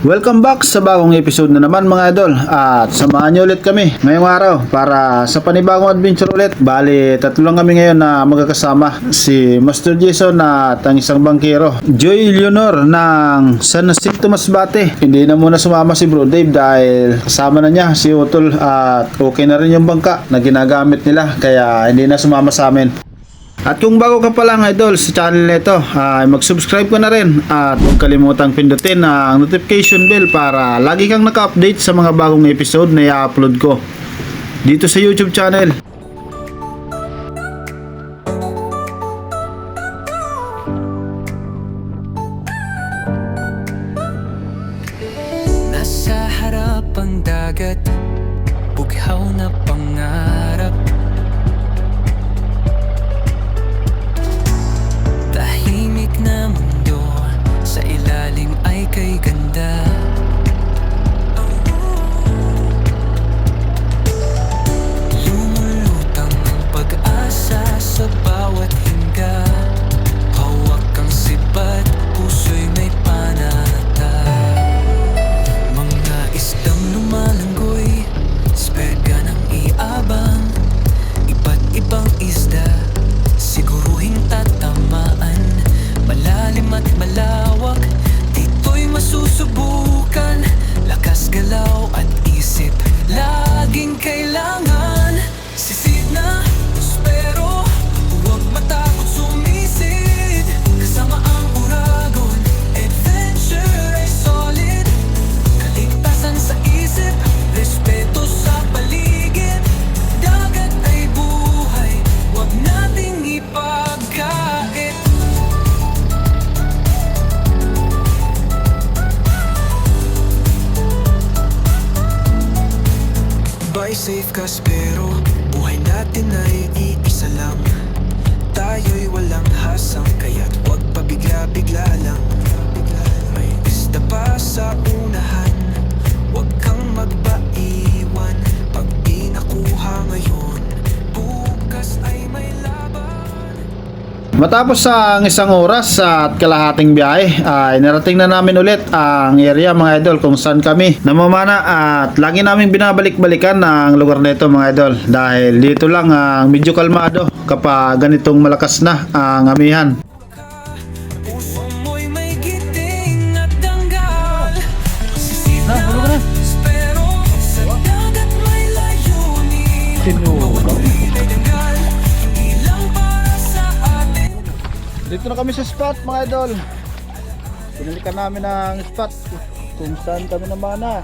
Welcome back sa bagong episode na naman mga idol. At samahan nyo ulit kami ngayong araw para sa panibagong adventure ulit. Bali, tatlo lang kami ngayon na magkakasama. Si Master Jason at ang isang bangkero, Joy Leonor ng San Jacinto Masbate. Hindi na muna sumama si Bro Dave dahil kasama na niya si Utol at okay na rin yung bangka na ginagamit nila. Kaya hindi na sumama sa amin. At kung bago ka pa lang idol sa channel nito, ay mag-subscribe ka na rin at huwag kalimutang pindutin ang notification bell para lagi kang naka-update sa mga bagong episode na i-upload ko dito sa YouTube channel. Nasa harap ang dagat, bughaw na pangarap. Tahimik na mundo, sa ilalim ay kay ganda. Lumulutang ang pag-asa sa bawat hinga. Hawak ang sibat, puso'y may panata. Mga isdang lumalanggoy, spega ng iabang. Iba't ibang isda, siguruhing tatamaan. Malalim at malawak, dito'y masusubukan. Lakas galaw at isip, laging kailangan. Sisid na, pero huwag matakot sumisid. Kasama ang uragon, adventure ay solid. Kaligtasan sa isip, respeto sa paligid. Dagat ay buhay, huwag nating ipagkait. Buy safe ka pero buhay natin ay iisa lang. Tayo'y walang hasang kaya't huwag pabigla-bigla lang. May isda pa sa unahan, huwag kang magpaiwan. Pag di nakuha ngayon, bukas ay may laban. Matapos ang isang oras at kalahating biyahe ay narating na namin ulit ang area mga idol kung saan kami namamana at lagi naming binabalik-balikan ang lugar nito mga idol dahil dito lang ang medyo kalmado kapag ganitong malakas na ang amihan. Puso mo'y may giting at danggal. Sisid na, pero sa dagat may layunin. Mawawin ay danggal, hindi lang para sa atin. Dito na kami sa spot mga idol. Pinalikan namin ang spot kung saan kami namana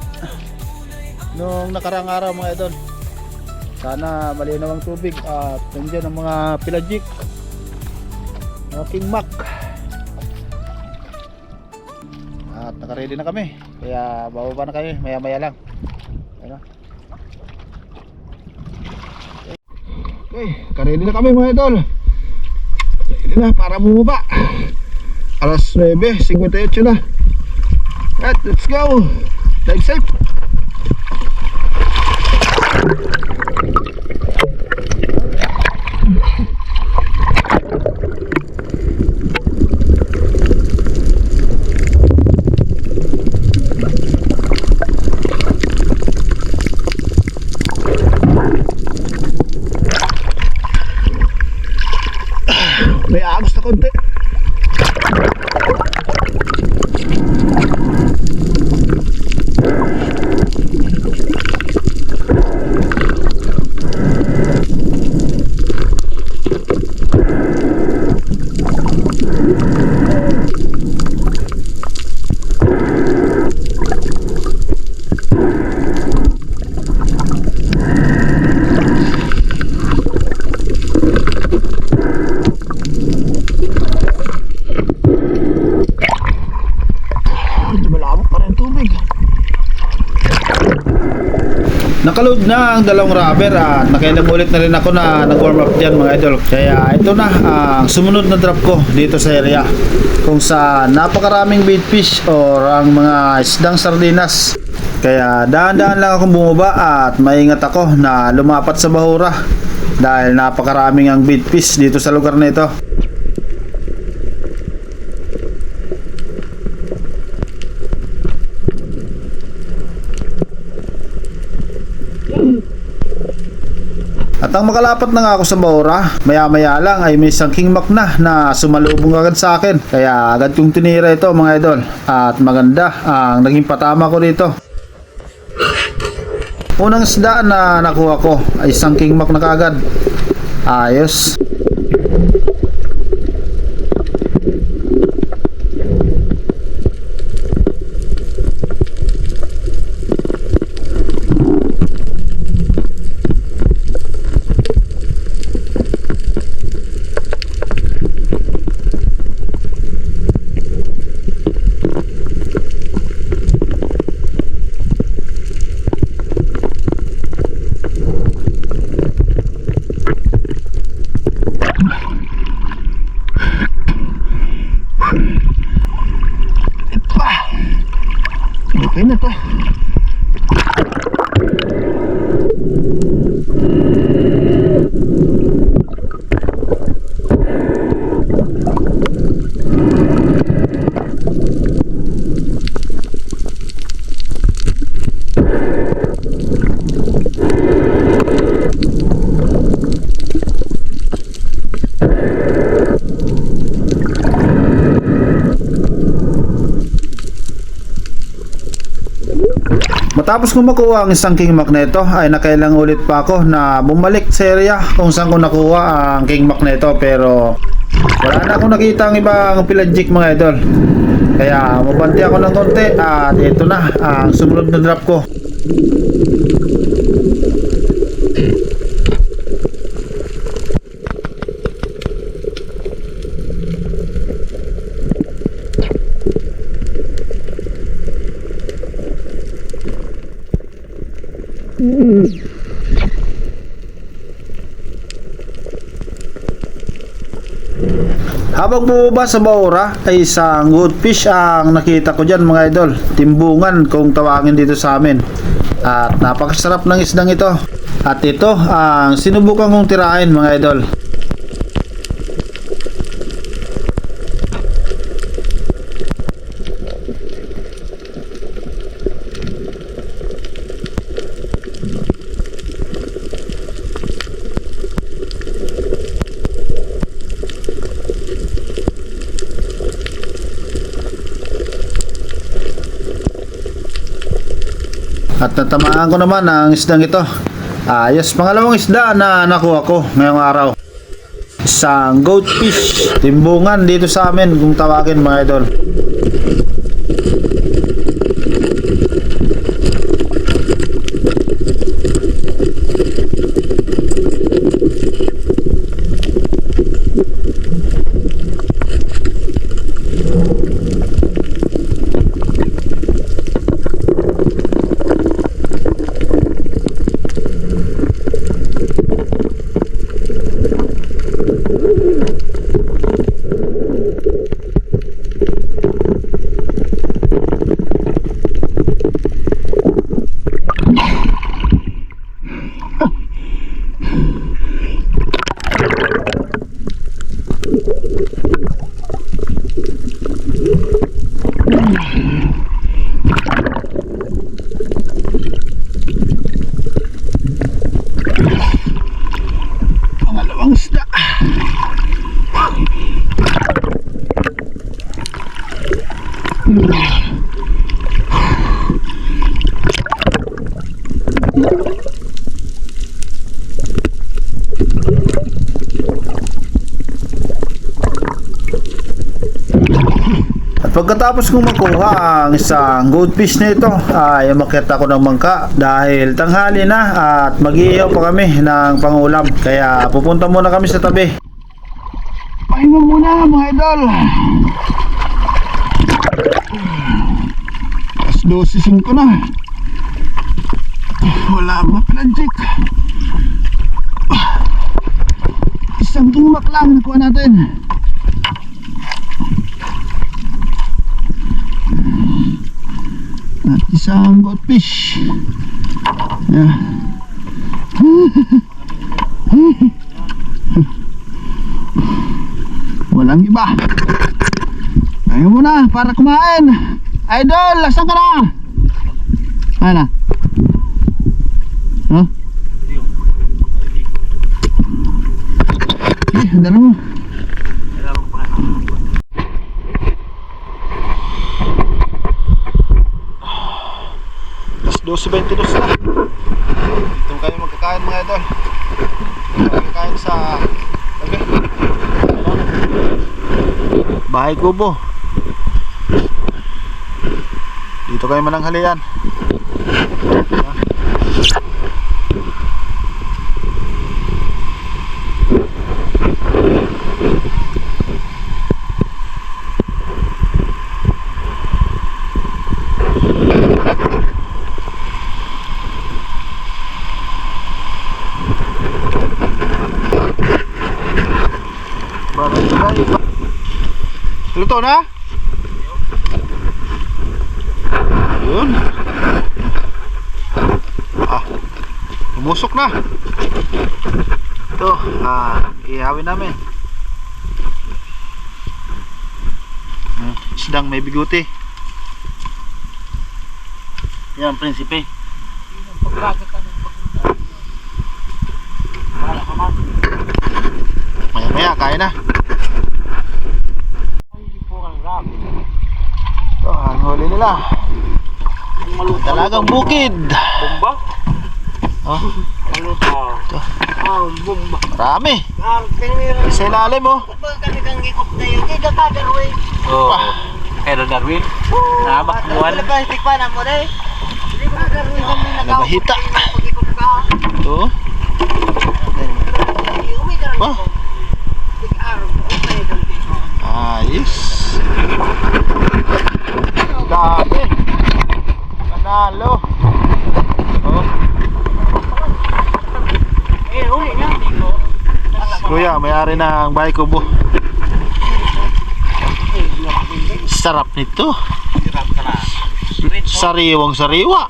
nung nakarang araw mga idol. Sana malinaw ang tubig at nandiyan ang mga pelagic, mga king mac. At nakaready na kami kaya bababa na kami maya maya lang. Ayun. Okay, nakaready na kami mga idol. Ready na para bumaba. Alas 9:58 na. Right, let's go. Dive safe. May agos na konti. Nakaload na ang dalawang rubber at nakailang ulit na rin ako na nag-warm up dyan mga idol. Kaya ito na ang sumunod na drop ko dito sa area kung sa napakaraming bait fish or ang mga isdang sardinas. Kaya dahan-dahan lang akong bumaba at maingat ako na lumapat sa bahura dahil napakaraming ang bait fish dito sa lugar na ito. nang makalapat na nga ako sa Baura, maya-maya lang ay may isang King Mac na sumalubong agad sa akin. Kaya agad kong tinira ito mga idol. At maganda ang naging patama ko dito. Unang isda na nakuha ko ay isang King Mac na kaagad. Ayos. Okay na to. Matapos kong makuha ang isang King Mac na ito, ay nakailang ulit pa ako na bumalik sa area kung saan ko nakuha ang King Mac na ito, pero wala na akong nakita ang ibang pelagic mga idol. Kaya mabanti ako ng konti at ito na ang sumunod na drop ko. Habang bumaba sa Baura ay isang goldfish ang nakita ko dyan mga idol. Timbungan kung tawagin dito sa amin. At napakasarap ng isdang ito. At ito ang sinubukan kong tirahin mga idol. At natamaan ko naman ang isdang ito. Ayos, pangalawang isda na nakuha ko ngayong araw. Isang goldfish, timbungan dito sa amin kung tawagin mga idol. Pangalawang isda. Pagkatapos kong makuha ang isang goldfish na ito ay umakyat ako ng bangka dahil tanghali na at mag-iihaw pa kami ng pangulam, kaya pupunta muna kami sa tabi. Pahinga muna mga idol. Alas 12:05 na. Wala ba pelagic? Isang King Mac lang nakuha natin. At isang goldfish. Yeah. Walang iba. Ayaw mo na para kumain. Idol, lasan ka na? Ano? Huh? Dala mo. Alas 12:22 na. Dito kayo magkakain mga idol. Magkakain sa tabi. Bahay Kubo. Dito kayo mananghalian. Luto na? Yun. Umusok na. Ito, ihawin namin. Isdang may biguti. Yan, prinsipe. Maya maya, kain na. Ito, ang huli nila. Dalagang bukid. Bomba? Oh, Maluto. ito. Bomba. Marami. Sa ilalim oh. Oh. Pero Darwin? Nabak buwan. Nabahita. Ito. Oh. Ayos. Dami. Panalo. Oh. Kuya, may-ari ng Bahay Kubo. Sarap nito. Sariwang sariwa.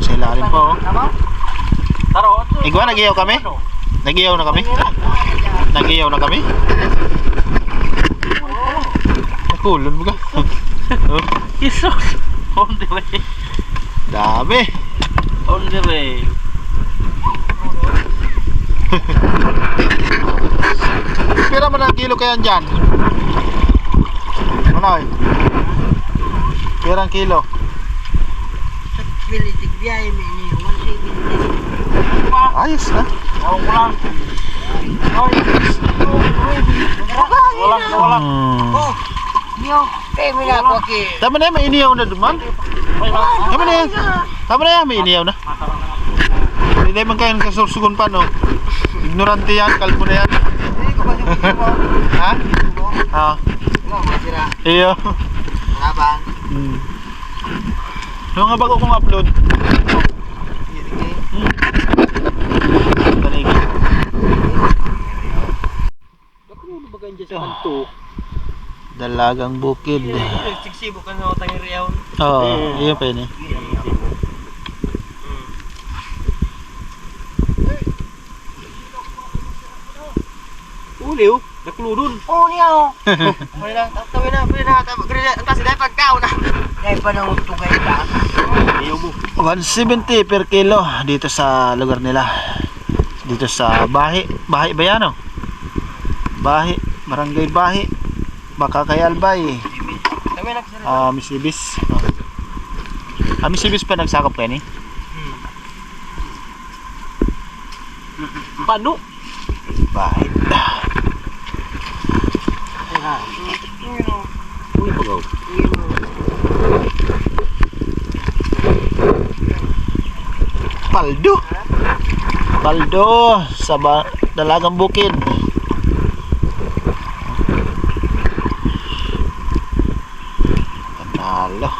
Sa ilalim pa oh. Igwa, nag-iyaw kami? Nag-iyaw na kami? Nag-iyaw na kami? Nakulon mo ka? Oh, Jesus! On the way. dami. On the way. Pira man ang kilo kaya dyan? Manoy? Pirang kilo? Ayos na. Walang. Tama na yan, may iniyaw na duman. Tama na yan. Tama na yan, may iniyaw na. Hindi man kayo kasursugon pa no. Ignorante yan, kalbo na yan. Ha? Oo. Iyo. Ano nga bago kong upload? Tanigi. Dalagang bukid. Siksibo ka na utang iriyaw. Oo, iya pa yun eh. Uliw, nakludon. Oo niya o. Pwede na, tawin na, pwede na. Ang kasi dahil pagkao na. Dahil pa nang tugay ka. Ayaw mo. 170 per kilo dito sa lugar nila. Dito sa Bahi. Bahi ba yan o? Bahi. Barangay Bahi. Bakakay Albay. Tawin na, Misibis. Misibis pa nagsakop kayo ni? Paano? Bahi. Uy, pagaw. Paldo. Paldo sa Dalagang Bukid. Panalo.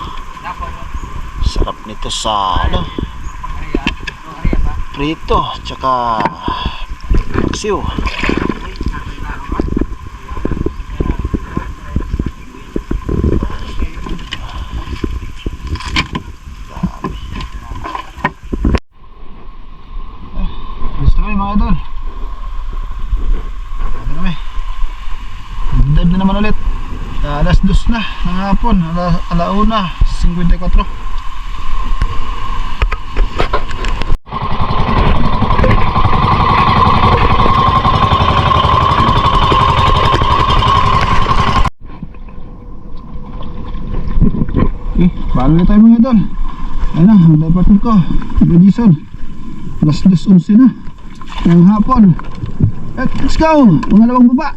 Sarap nito sa ano? Prito, tsaka paksiw. Gusto kami mga idol. Ano kami? Dive na naman ulit. Alas 2 na ng hapon. Alauna 54. Paano na tayo mga idol? Ayun na, ang department ko. Jason. Alas 2:11 na. Ngayong hapon. Let's go! Pangalawang baba.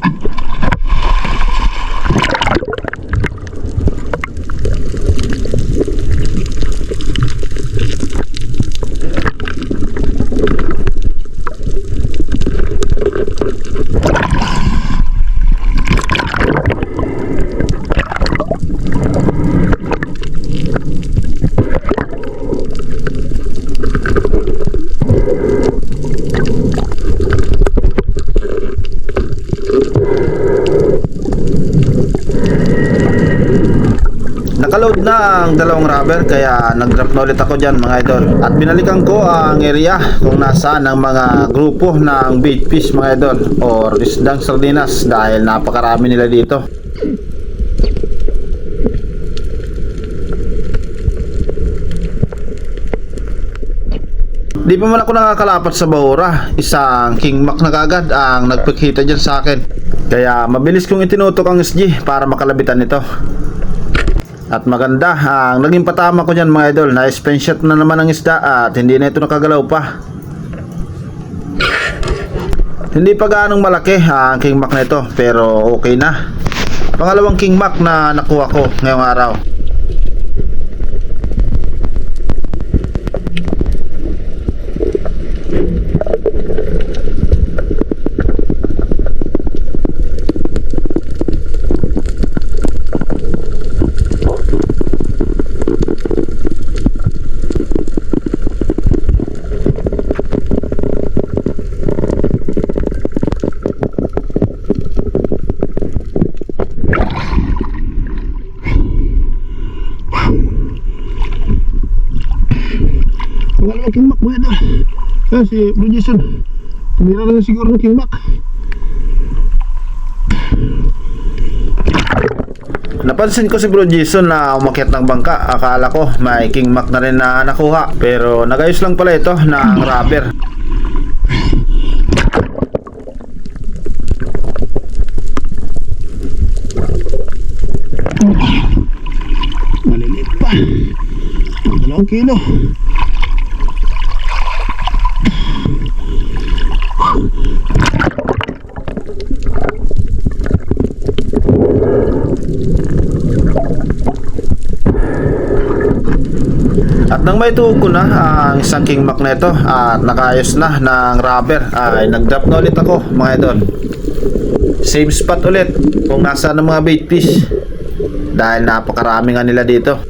Nakaload na ang dalawang rubber kaya nag-drop na ulit ako dyan mga idol. At binalikan ko ang area kung nasaan ang mga grupo ng bait fish mga idol or isdang sardinas dahil napakarami nila dito. Di pa man ako nakakalapat sa bahura, isang King Mac na kagad ang nagpakita dyan sa akin. Kaya mabilis kong itinutok ang SG para makalabitan nito. At maganda, ang naging patama ko dyan mga idol, na spin shot na naman ang isda at hindi na ito nakagalaw pa. Hindi pa gaanong malaki ang King Mac na ito, pero okay na. Pangalawang King Mac na nakuha ko ngayong araw. Pangalawang King Mac mga idol. Ayan si Bro Jason. Tumira na siguro ng King Mac. Napansin ko si Bro Jason na umakyat ng bangka. Akala ko may King Mac na rin na nakuha, pero nagayos lang pala ito ng rubber. Maliliit pa. 2 kilo. At nang may tuog ko na ang isang King Mac na ito at nakaayos na ng rubber, ay nag-drop na ulit ako mga idol. Same spot ulit kung nasaan ang mga bait fish dahil napakarami nga nila dito.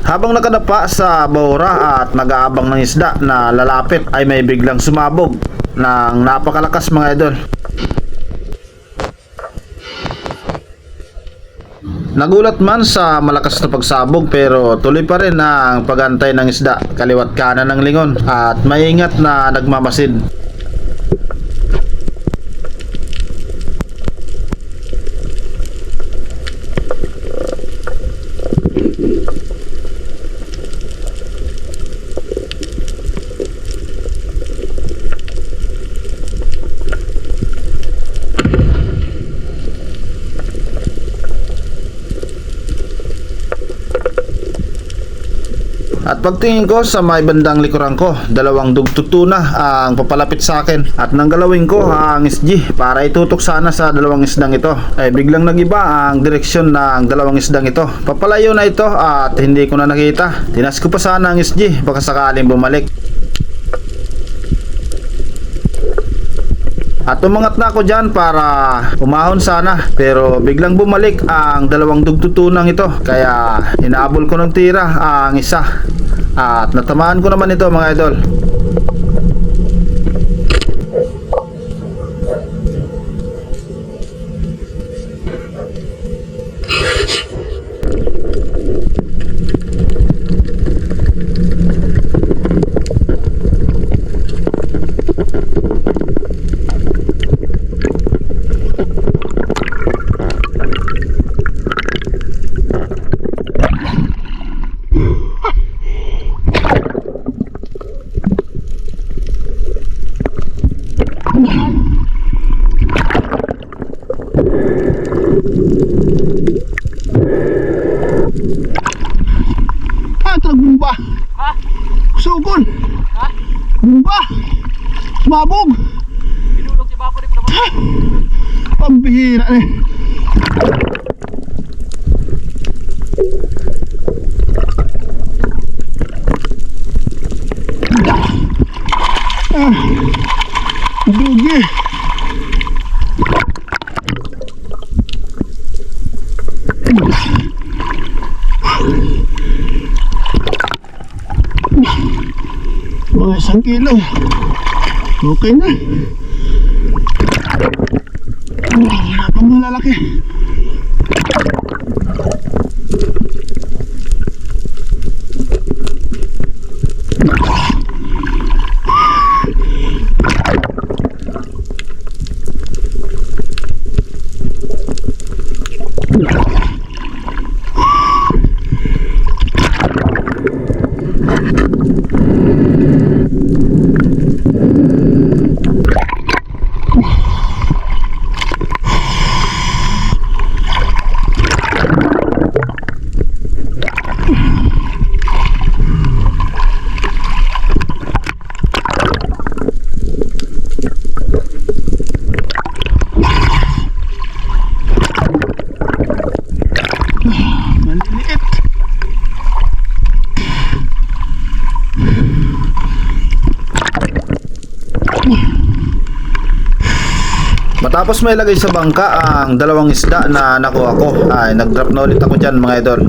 Habang nakadapa sa bahura at nag-aabang ng isda na lalapit, ay may biglang sumabog ng napakalakas mga idol. Nagulat man sa malakas na pagsabog pero tuloy pa rin ang pagantay ng isda kaliwat kanan ng lingon at maingat na nagmamasid. At pagtingin ko sa may bandang likuran ko, dalawang dugtutuna ang papalapit sa akin. At nang galawin ko ang SG para itutok sana sa dalawang isdang ito, ay biglang nagiba ang direksyon ng dalawang isdang ito. Papalayo na ito at hindi ko na nakita. Tinas ko pa sana ang SG, baka sakaling bumalik. At umangat na ako dyan para umahon sana, pero biglang bumalik ang dalawang dugtutunang ito, kaya inaabol ko ng tira ang isa at natamaan ko naman ito mga idol. bihira eh. Dugi. Mga 1 kilo. Okay na. Pang malalaki. Maliliit. Matapos may lagay sa bangka ang dalawang isda na nakuha ko, ay nag-drop na ulit ako dyan mga idol.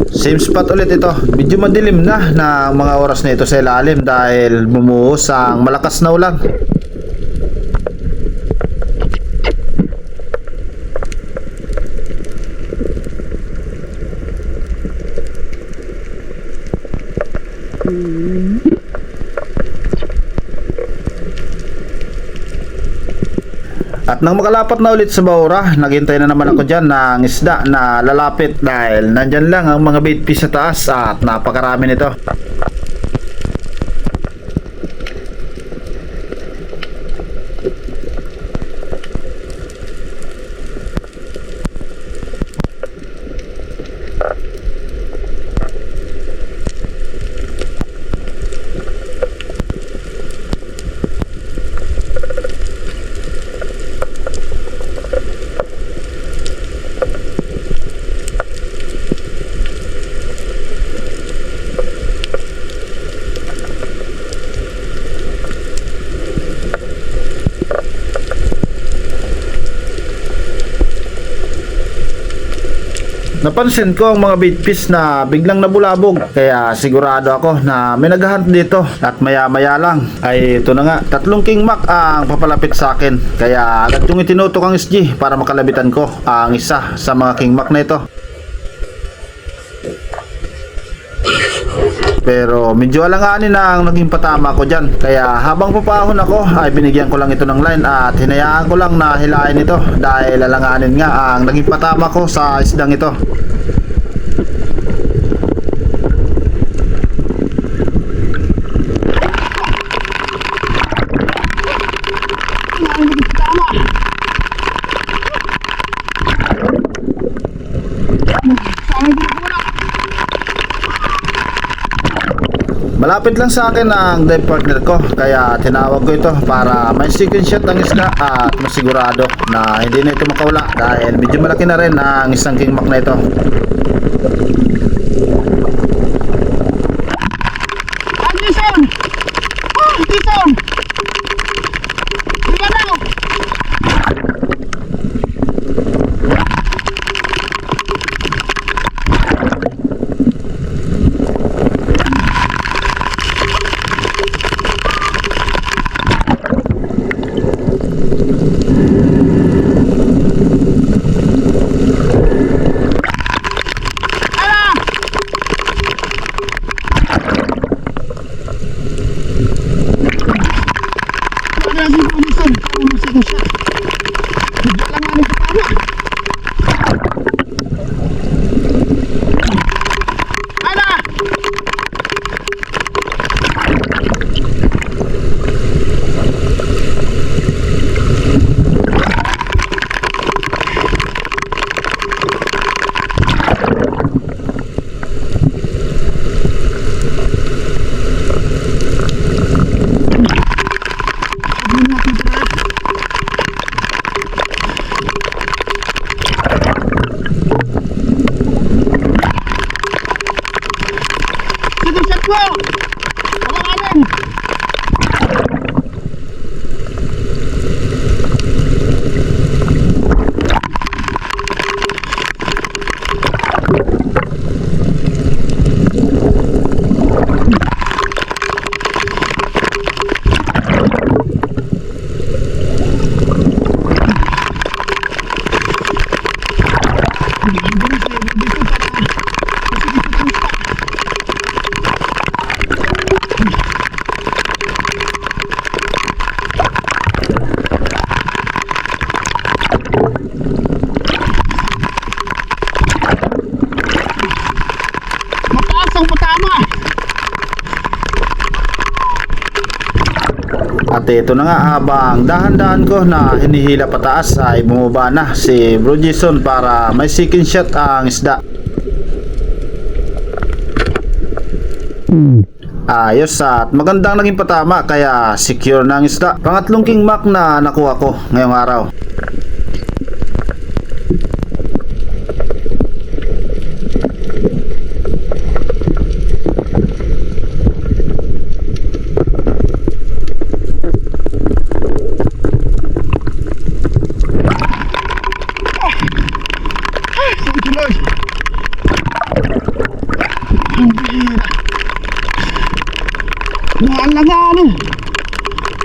Same spot ulit ito. Medyo madilim na ng mga oras na ito sa ilalim dahil bumuhos ang malakas na ulan. At nang makalapat na ulit sa Baura, naghintay na naman ako dyan ng isda na lalapit dahil nandyan lang ang mga bait fish sa taas at napakarami nito. Napansin ko ang mga bait fish na biglang nabulabog, kaya sigurado ako na may naghahunt dito at maya maya lang ay ito na nga, 3 kingmak ang papalapit sa akin, kaya agad yung itinutok ang SG para makalabitan ko ang isa sa mga kingmak na ito. Pero medyo alanganin na ang naging patama ko dyan, kaya habang papahon ako ay binigyan ko lang ito ng line at hinayaan ko lang na hilain ito dahil alanganin nga ang naging patama ko sa isdang ito. Malapit lang sa akin ang dive partner ko, kaya tinawag ko ito para may second shot ng isda at masigurado na hindi na ito makawala dahil medyo malaki na rin ang isang kingmak na ito. Anderson! Anderson! Diba na? At ito na nga, habang dahan-dahan ko na hinihila pataas ay bumaba na si Bro Jason para may second shot ang isda. Ayos at magandang naging patama kaya secure na ang isda. Pangatlong king mac na nakuha ko ngayong araw. Sige Lord. Ang bihira. Naalangan eh.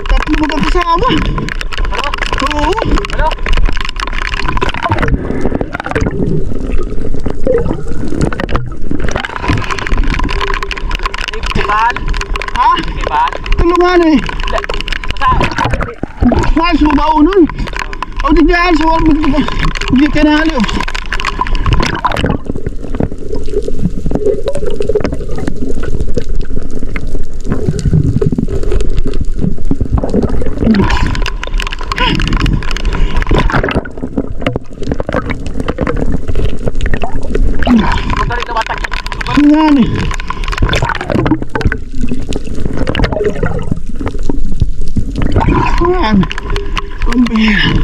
Tatlo magkakasama. Oo. Ano? Ibal? Ha? Ibal? Tulungan eh. Basta, Saan sumabaw nun? O di dyan sa wala hindi kanali oh. magaling ka batag. Tulungan eh. Ayan. Ang bihira.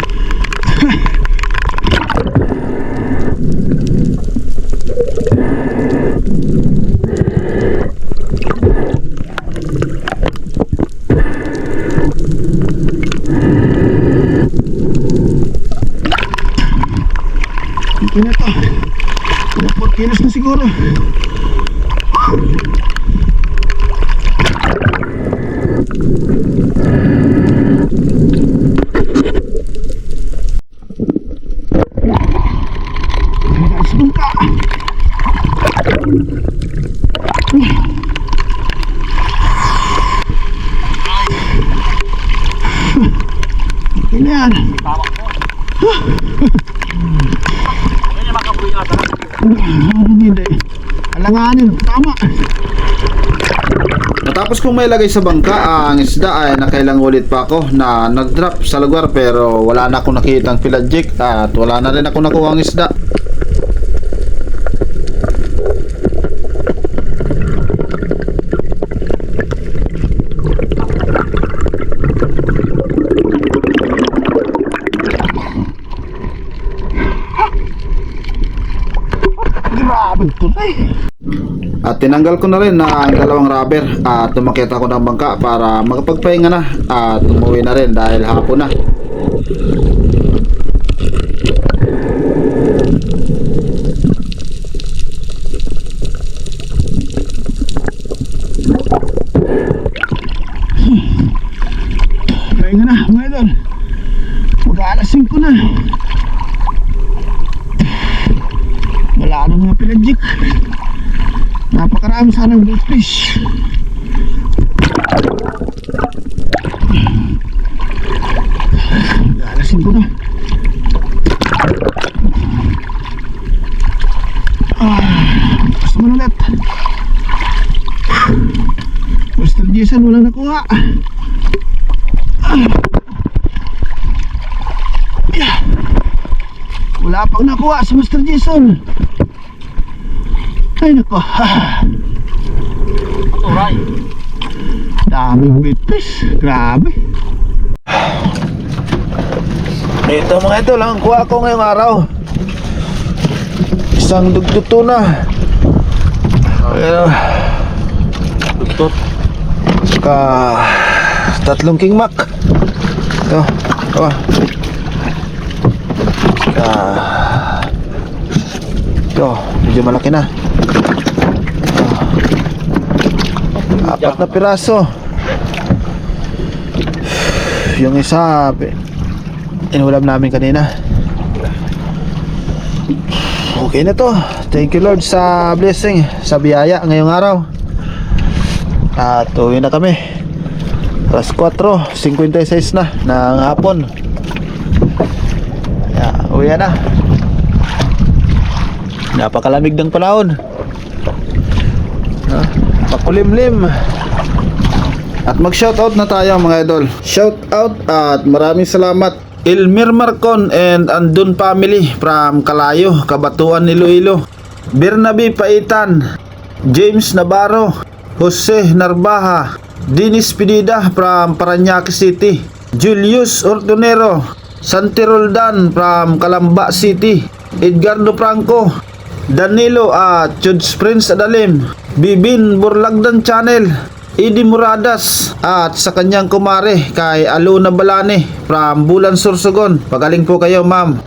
Ito na to. 4 kilos na siguro. Guys, bangka. Okay na yan. Tama ko. Ganyan makabuhi ata. Hindi. Alanganin. Tama. Matapos kong may lagay sa bangka ang isda ay nakailang ulit pa ako na nag-drop sa lugar pero wala na akong nakitang pelagic at wala na rin ako nakuha ang isda. Grabe ito na eh. At tinanggal ko na rin na ang dalawang rubber at tumakit ako ng bangka para makapagpahinga na at umuwi na rin dahil hapon na. Pahinga na mga idol. Mag-aalas 5 na. Wala na mga pelagic. Napakarami sanang goldfish. Mag-aalas 5 na. Tapos naman ulit. Master Jason walang nakuha. Wala pang nakuha si Master Jason. Ay nako. Maturay. Daming bitfish. Grabe. Ito mga ito lang ang kuha ko ngayong araw. Isang dugtut tuna. Ayan. Dugtut. Saka 3 king mac. Ito. Ito. Saka ito. Medyo malaki na. Ito. 4 na piraso. Yung isa inulam namin kanina. Okay na to. Thank you Lord sa blessing, sa biyaya ngayong araw. At uwi na kami. Alas 4:56 na ng hapon. Uwi na. Napakalamig ng panahon. Makulimlim. At mag-shoutout na tayo mga idol. Shoutout at maraming salamat Elmer Marcon and Andun family from Kalayo, Kabatuan, Iloilo. Bernabe Paitan, James Navarro, Jose Narbaja, Dennis Pinida from Parañaque City, Julius Ortonero, Santi Roldan from Calamba City, Edgardo Franco, Danilo at Chuds Prince Adalim, Bibin Burlagdan Channel, Idi Muradas at sa kanyang kumare kay Aluna Balane from Bulan Sorsogon. Pagaling po kayo ma'am.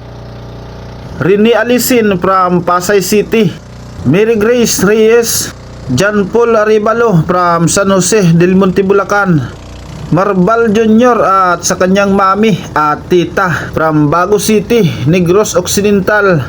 Rini Alisin from Pasay City, Mary Grace Reyes, John Paul Aribalo from San Jose del Monte, Bulacan, Marbal Jr. at sa kanyang mami at tita from Bago City, Negros Occidental,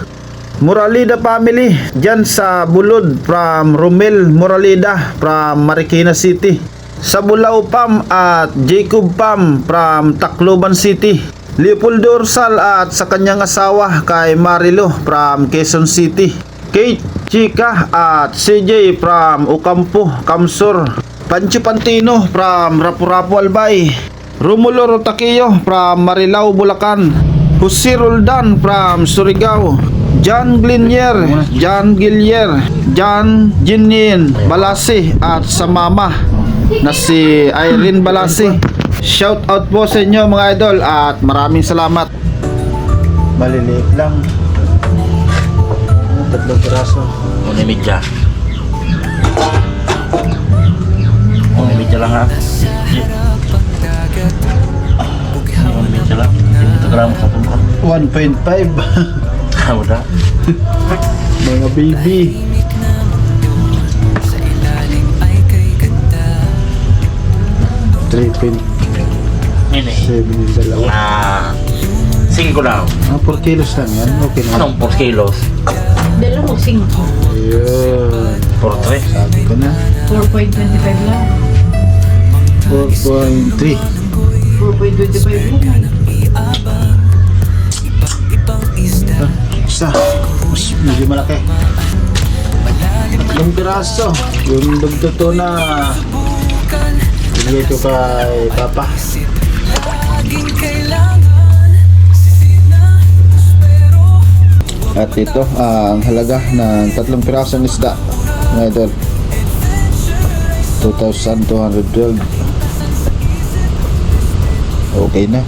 Moralida family dyan sa Bulod from Romel Moralida from Marikina City, Sabulao Pam at Jacob Pam from Tacloban City, Leopoldo Orsal at sa kanyang asawa kay Marilo from Quezon City, Kate Chica at CJ from Ocampo, Kamsur, Pancho Pantino from Rapu-Rapu Albay, Romulo Rotaquillo from Marilao, Bulacan, Jose Roldan from Surigao, John Glinier, John Gilier, John Jinin Balasi at sa mama na si Irene Balasi. Shout out po sa inyo mga idol at maraming salamat. Maliliit lang. Tatlong piraso. Unimidya. Unimidya lang ha. Unimidya lang. Ito gramo sa pungkot. 1.5 Udah. mga baby. Sa ilalim ay kay ganda. 3.7 Ini. yung dalawa. Nah. 5 daw. 4 kilos lang yan. Okay na. Anong 4 kilos? Dalawang 5. Ayun. 4-3. Sabi ko na. 4.25 lang. 4.3. 4.25 lang. Isa. Mas medyo malaki. Tatlong piraso. Yung dugto na binigay ko kay Papa. At ito ang halaga ng 3 pirasong isda mga idol. 2,212. Okay na.